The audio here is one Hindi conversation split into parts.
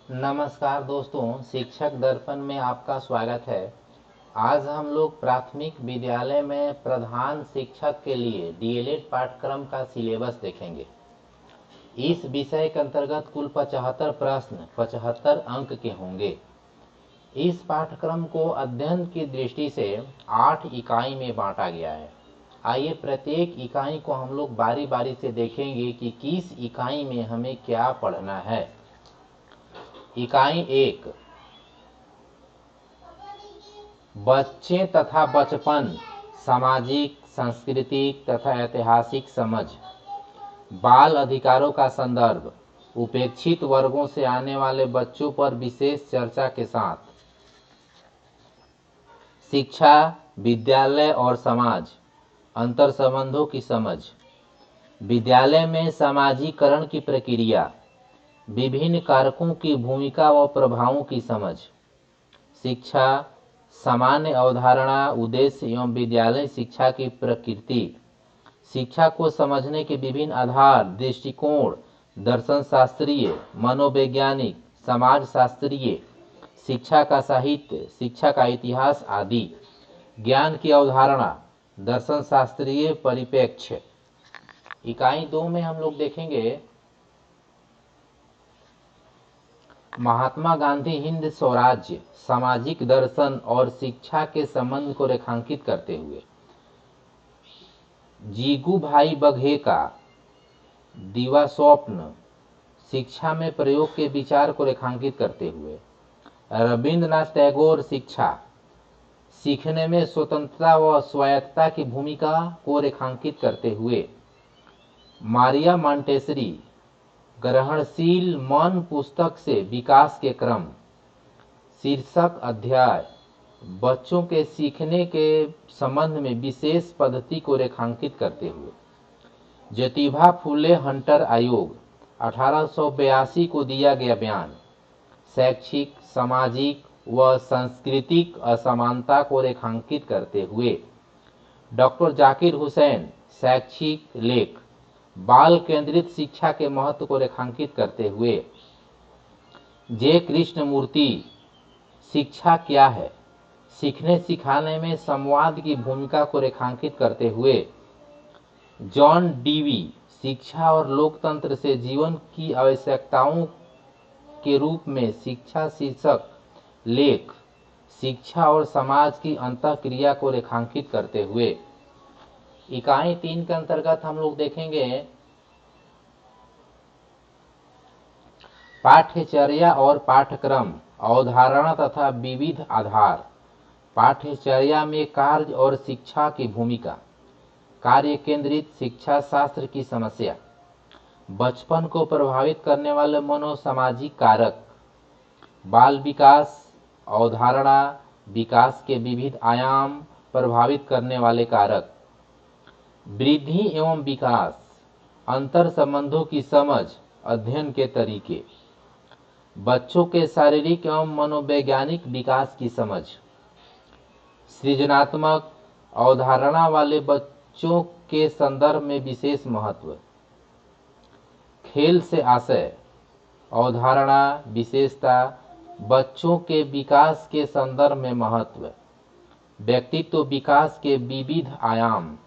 नमस्कार दोस्तों, शिक्षक दर्पण में आपका स्वागत है। आज हम लोग प्राथमिक विद्यालय में प्रधान शिक्षक के लिए डीएलएड पाठ्यक्रम का सिलेबस देखेंगे। इस विषय के अंतर्गत कुल 75 प्रश्न 75 अंक के होंगे। इस पाठ्यक्रम को अध्ययन की दृष्टि से 8 इकाई में बांटा गया है। आइए प्रत्येक इकाई को हम लोग बारी बारी से देखेंगे कि किस इकाई में हमें क्या पढ़ना है। इकाई 1, बच्चे तथा बचपन, सामाजिक, सांस्कृतिक तथा ऐतिहासिक समझ, बाल अधिकारों का संदर्भ, उपेक्षित वर्गों से आने वाले बच्चों पर विशेष चर्चा के साथ, शिक्षा, विद्यालय और समाज, अंतर संबंधों की समझ, विद्यालय में सामाजिकरण की प्रक्रिया, विभिन्न कारकों की भूमिका व प्रभावों की समझ, शिक्षा, सामान्य अवधारणा, उद्देश्य एवं विद्यालय शिक्षा की प्रकृति, शिक्षा को समझने के विभिन्न आधार, दृष्टिकोण, दर्शन शास्त्रीय, मनोवैज्ञानिक, समाज शास्त्रीय, शिक्षा का साहित्य, शिक्षा का इतिहास आदि, ज्ञान की अवधारणा, दर्शन शास्त्रीय परिप्रेक्ष्य। इकाई 2 में हम लोग देखेंगे महात्मा गांधी हिंद स्वराज्य, सामाजिक दर्शन और शिक्षा के संबंध को रेखांकित करते हुए, जीगू भाई बघेल का दीवा स्वप्न, शिक्षा में प्रयोग के विचार को रेखांकित करते हुए, रविंद्रनाथ टैगोर शिक्षा, सीखने में स्वतंत्रता व स्वायत्तता की भूमिका को रेखांकित करते हुए, मारिया मॉन्टेसरी ग्रहणशील मन पुस्तक से विकास के क्रम, शीर्षक अध्याय, बच्चों के सीखने के संबंध में विशेष पद्धति को रेखांकित करते हुए, ज्योतिबा फुले हंटर आयोग 1882 को दिया गया बयान, शैक्षिक, सामाजिक व सांस्कृतिक असमानता को रेखांकित करते हुए, डॉक्टर जाकिर हुसैन शैक्षिक लेख, बाल केंद्रित शिक्षा के महत्व को रेखांकित करते हुए, जे कृष्णमूर्ति शिक्षा क्या है, सीखने सिखाने में संवाद की भूमिका को रेखांकित करते हुए, जॉन डीवी शिक्षा और लोकतंत्र से जीवन की आवश्यकताओं के रूप में शिक्षा शीर्षक लेख, शिक्षा और समाज की अंतःक्रिया को रेखांकित करते हुए, इकाई 3 के अंतर्गत हम लोग देखेंगे पाठ्यचर्या और पाठ्यक्रम, अवधारणा तथा विविध आधार, पाठ्यचर्या में कार्य और शिक्षा की भूमिका, कार्य केंद्रित शिक्षा शास्त्र की समस्या, बचपन को प्रभावित करने वाले मनोसामाजिक कारक, बाल विकास, अवधारणा, विकास के विविध आयाम प्रभावित करने वाले कारक, वृद्धि एवं विकास, अंतर संबंधों की समझ, अध्ययन के तरीके, बच्चों के शारीरिक एवं मनोवैज्ञानिक विकास की समझ, सृजनात्मक अवधारणा वाले बच्चों के संदर्भ में विशेष महत्व, खेल से आशय, अवधारणा, विशेषता, बच्चों के विकास के संदर्भ में महत्व, व्यक्तित्व विकास के विविध आयाम,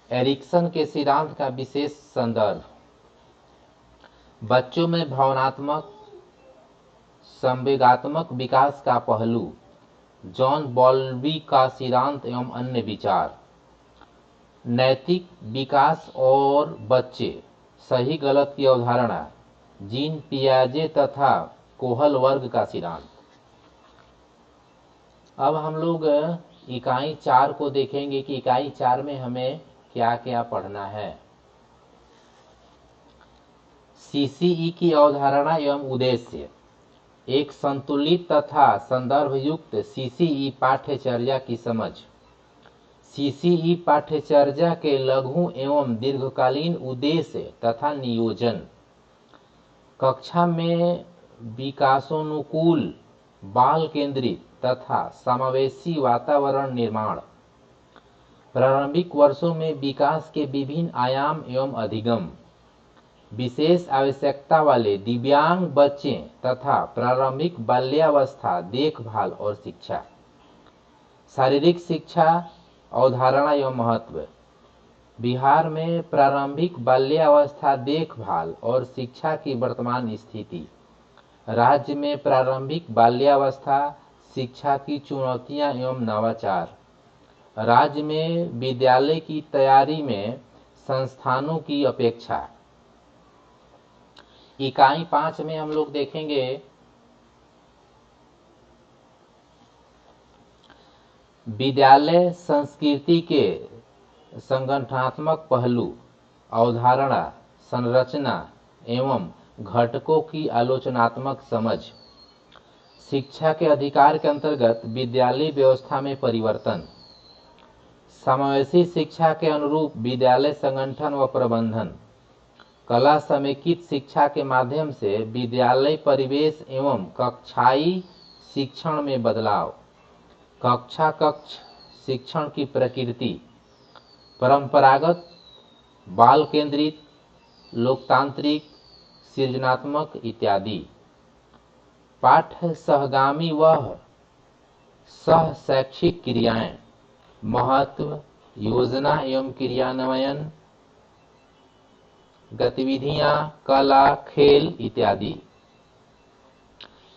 एरिक्सन के सिद्धांत का विशेष संदर्भ, बच्चों में भावनात्मक संवेगात्मक विकास का पहलू, जॉन बॉल्बी का सिद्धांत एवं अन्य विचार, नैतिक विकास और बच्चे, सही गलत की अवधारणा, जीन पियाजे तथा कोहल वर्ग का सिद्धांत। अब हम लोग इकाई 4 को देखेंगे कि इकाई 4 में हमें क्या क्या पढ़ना है। सीसीई की अवधारणा एवं उद्देश्य, एक संतुलित तथा संदर्भ युक्त सीसीई पाठ्यचर्या की समझ, सीसीई पाठ्यचर्या के लघु एवं दीर्घकालीन उद्देश्य तथा नियोजन, कक्षा में विकासोन्मुख बाल केंद्रित तथा समावेशी वातावरण निर्माण, प्रारंभिक वर्षों में विकास के विभिन्न आयाम एवं अधिगम, विशेष आवश्यकता वाले दिव्यांग बच्चे तथा प्रारंभिक बाल्यावस्था देखभाल और शिक्षा। शारीरिक शिक्षा, अवधारणा एवं महत्व। बिहार में प्रारंभिक बाल्यावस्था देखभाल और शिक्षा की वर्तमान स्थिति। राज्य में प्रारंभिक बाल्यावस्था शिक्षा की चुनौतियां एवं नवाचार। राज्य में विद्यालय की तैयारी में संस्थानों की अपेक्षा। इकाई 5 में हम लोग देखेंगे विद्यालय संस्कृति के संगठनात्मक पहलू, अवधारणा, संरचना एवं घटकों की आलोचनात्मक समझ। शिक्षा के अधिकार के अंतर्गत विद्यालय व्यवस्था में परिवर्तन। समावेशी शिक्षा के अनुरूप विद्यालय संगठन व प्रबंधन। कला समेकित शिक्षा के माध्यम से विद्यालय परिवेश एवं कक्षाई शिक्षण में बदलाव। कक्षा कक्ष शिक्षण की प्रकृति, परंपरागत, बाल केंद्रित, लोकतांत्रिक, सृजनात्मक इत्यादि। पाठ्य सहगामी व सह शैक्षिक क्रियाएं, महत्व, योजना एवं क्रियान्वयन, गतिविधियां, कला, खेल इत्यादि।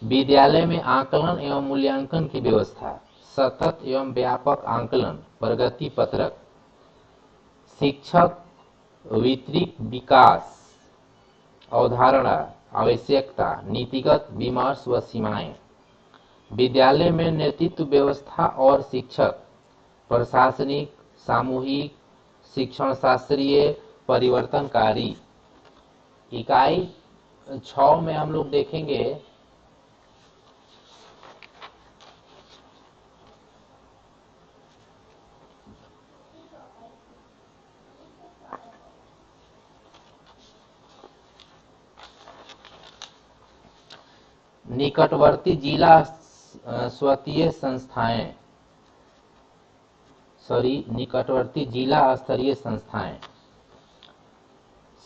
विद्यालय में आकलन एवं मूल्यांकन की व्यवस्था, सतत एवं व्यापक आकलन, प्रगति पत्रक। शिक्षक वितरित विकास, अवधारणा, आवश्यकता, नीतिगत विमर्श व सीमाएं। विद्यालय में नेतृत्व व्यवस्था और शिक्षक, प्रशासनिक, सामूहिक, शिक्षण शास्त्रीय, परिवर्तनकारी। इकाई 6 में हम लोग देखेंगे निकटवर्ती जिला स्तरीय संस्थाएं, निकटवर्ती जिला स्तरीय संस्थाएं।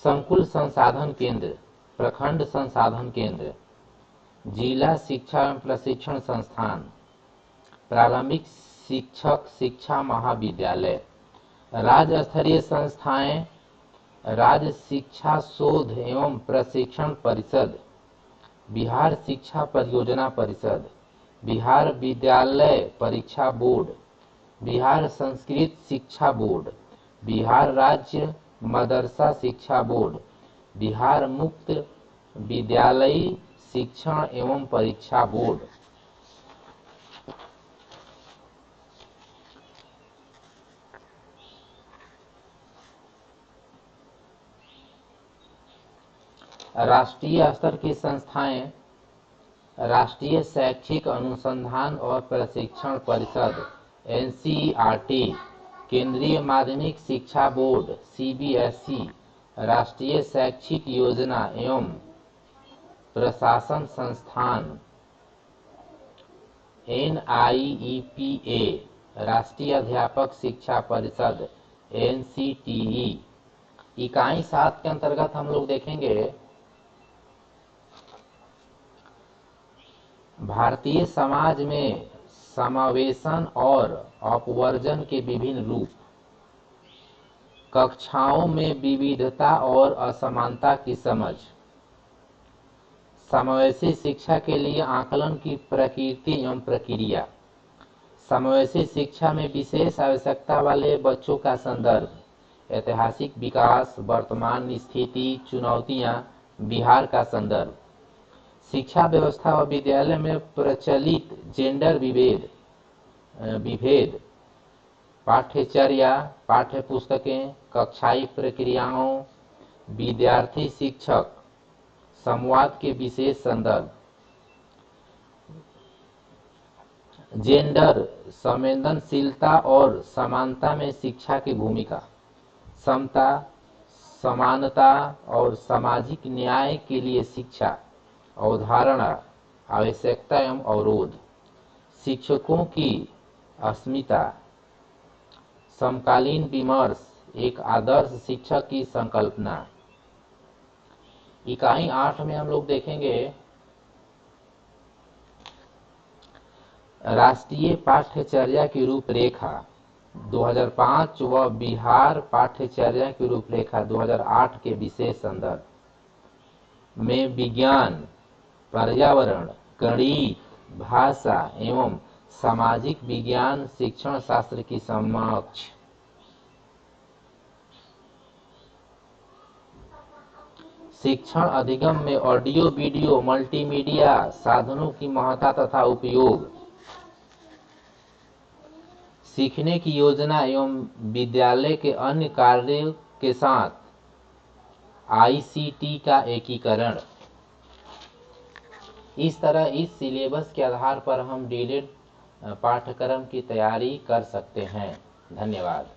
संकुल संसाधन केंद्र, प्रखंड संसाधन केंद्र, जिला शिक्षा एवं प्रशिक्षण संस्थान, प्रारंभिक शिक्षक शिक्षा महाविद्यालय। राज्य स्तरीय संस्थाएं, राज्य शिक्षा शोध एवं प्रशिक्षण परिषद, बिहार शिक्षा परियोजना परिषद, बिहार विद्यालय परीक्षा बोर्ड, बिहार संस्कृत शिक्षा बोर्ड, बिहार राज्य मदरसा शिक्षा बोर्ड, बिहार मुक्त विद्यालयी शिक्षण एवं परीक्षा बोर्ड। राष्ट्रीय स्तर की संस्थाएं, राष्ट्रीय शैक्षिक अनुसंधान और प्रशिक्षण परिषद NCERT, केंद्रीय माध्यमिक शिक्षा बोर्ड CBSE, राष्ट्रीय शैक्षिक योजना एवं प्रशासन संस्थान NIEPA, राष्ट्रीय अध्यापक शिक्षा परिषद NCTE। इकाई 7 के अंतर्गत हम लोग देखेंगे भारतीय समाज में समावेशन और अपवर्जन के विभिन्न रूप, कक्षाओं में विविधता और असमानता की समझ, समावेशी शिक्षा के लिए आकलन की प्रकृति एवं प्रक्रिया, समावेशी शिक्षा में विशेष आवश्यकता वाले बच्चों का संदर्भ, ऐतिहासिक विकास, वर्तमान स्थिति, चुनौतियां, बिहार का संदर्भ, शिक्षा व्यवस्था व विद्यालय में प्रचलित जेंडर विभेद, पाठ्यचर्या, पाठ्य पुस्तकें, कक्षाई प्रक्रियाओं, विद्यार्थी शिक्षक, संवाद के विशेष संदर्भ, जेंडर संवेदनशीलता और समानता में शिक्षा की भूमिका, समता, समानता और सामाजिक न्याय के लिए शिक्षा, अवधारणा, आवश्यकता एवं अवरोध, शिक्षकों की अस्मिता, समकालीन विमर्श, एक आदर्श शिक्षक की संकल्पना। इकाई 8 में हम लोग देखेंगे राष्ट्रीय पाठ्यचर्या की रूपरेखा 2005 व बिहार पाठ्यचर्या की रूपरेखा 2008 के विशेष संदर्भ में विज्ञान, पर्यावरण, गणित, भाषा एवं सामाजिक विज्ञान शिक्षण शास्त्र की समक्ष शिक्षण अधिगम में ऑडियो वीडियो मल्टीमीडिया साधनों की महत्ता तथा उपयोग, सीखने की योजना एवं विद्यालय के अन्य कार्यों के साथ आईसीटी का एकीकरण। इस तरह इस सिलेबस के आधार पर हम डीएलएड पाठ्यक्रम की तैयारी कर सकते हैं। धन्यवाद।